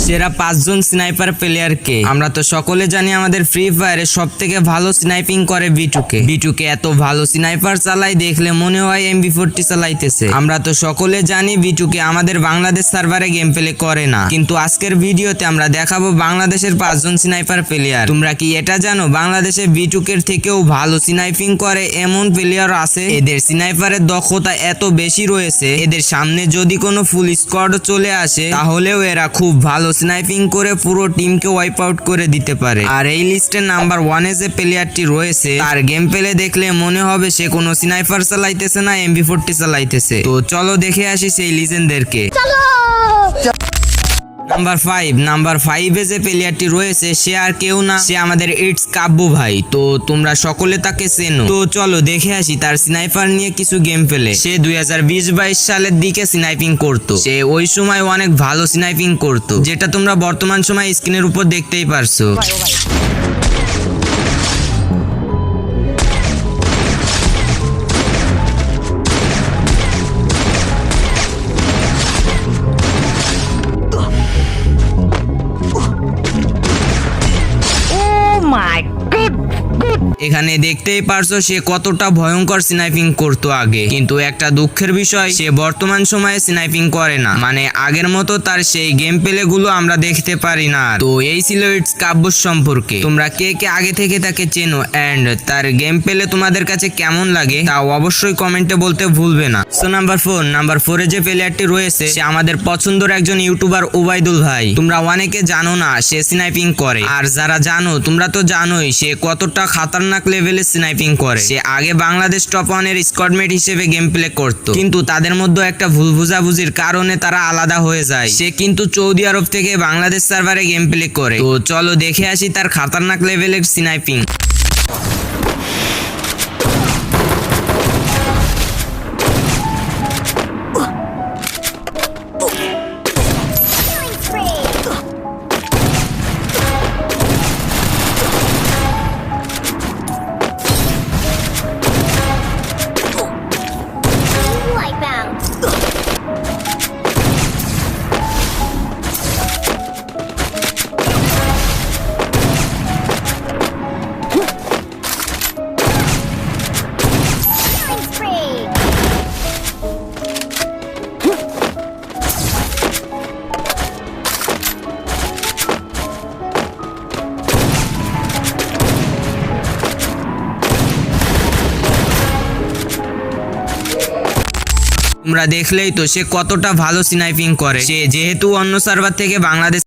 সেরা 5 জন স্নাইপার প্লেয়ারকে। আমরা তো সকলে জানি আমাদের ফ্রি ফায়ারে সবথেকে ভালো স্নাইপিং করে বিটুকে। বিটুকে এত ভালো স্নাইপার চালায় দেখলে মনে হয় MB40 চালাইতেছে। আমরা তো সকলে জানি বিটুকে আমাদের বাংলাদেশ সার্ভারে গেম প্লে করে না, কিন্তু আজকের ভিডিওতে আমরা দেখাবো বাংলাদেশের 5 জন স্নাইপার প্লেয়ার। তোমরা কি এটা জানো বাংলাদেশে বিটুকের থেকেও ভালো স্নাইপিং করে এমন প্লেয়ার আছে? এদের স্নাইপারের দক্ষতা এত বেশি রয়েছে, এদের সামনে যদি কোনো ফুল স্কোয়াড চলে আসে তাহলেও এরা খুব ভালো স্নাইপিং করে পুরো টিমকে ওয়াইপ আউট করে দিতে পারে। আর এই লিস্টের নাম্বার 1 এ যে প্লেয়ারটি রয়েছে তার গেম প্লে দেখলে মনে হবে সে কোনো স্নাইপার চালাইতেছে না, MB40 চালাইতেছে। তো চলো দেখে আসি সেই লিজেন্ডদেরকে। নাম্বার 5 এ যে প্লেয়ারটি রয়েছে সে আর কেউ না, সে আমাদের ইটস কাব্বু ভাই। তো তোমরা সকলে তাকে চেনো। তো চলো দেখে আসি তার স্নাইপার নিয়ে কিছু গেম প্লে। সে 2020-22 সালের দিকে স্নাইপিং করতো। সে ওই সময় অনেক ভালো স্নাইপিং করতো, যেটা তোমরা বর্তমান সময় স্ক্রিনের উপর দেখতেই পারছো। এখানে দেখতেই পারছো সে কতটা ভয়ঙ্কর স্নাইপিং করতো আগে, কিন্তু একটা দুঃখের বিষয় সে বর্তমান সময়ে স্নাইপিং করে না, মানে আগের মতো তার সেই গেম প্লে গুলো আমরা দেখতে পারি না। তো এই ছিল ইটস কাব্বুর সম্পর্কে। তোমরা কে কে আগে থেকে তাকে চেনো এন্ড তার গেম প্লে তোমাদের কাছে কেমন লাগে তা অবশ্যই কমেন্টে বলতে ভুলবে না। সো নাম্বার 4 এ যে প্লেয়ারটি রয়েছে সে আমাদের পছন্দের একজন ইউটিউবার ওবাইদুল ভাই। তোমরা অনেকে জানো না সে স্নাইপিং করে, আর যারা জানো তোমরা তো জানোই সে কতটা খতরনাক লেভেলে স্নাইপিং করে। সে আগে বাংলাদেশ টপ 1 এর স্কোয়াডমেট হিসেবে গেম প্লে করতো, কিন্তু তাদের মধ্যে একটা ভুল বুঝাবুঝির কারণে তারা আলাদা হয়ে যায়। সে কিন্তু সৌদি আরব থেকে বাংলাদেশ সার্ভারে গেম প্লে করে। তো চলো দেখে আসি তার খতরনাক লেভেলের স্নাইপিং। তোমরা দেখলেই তো সে কতটা ভালো স্নাইপিং করে। সে যেহেতু অন্য সার্ভার থেকে বাংলাদেশ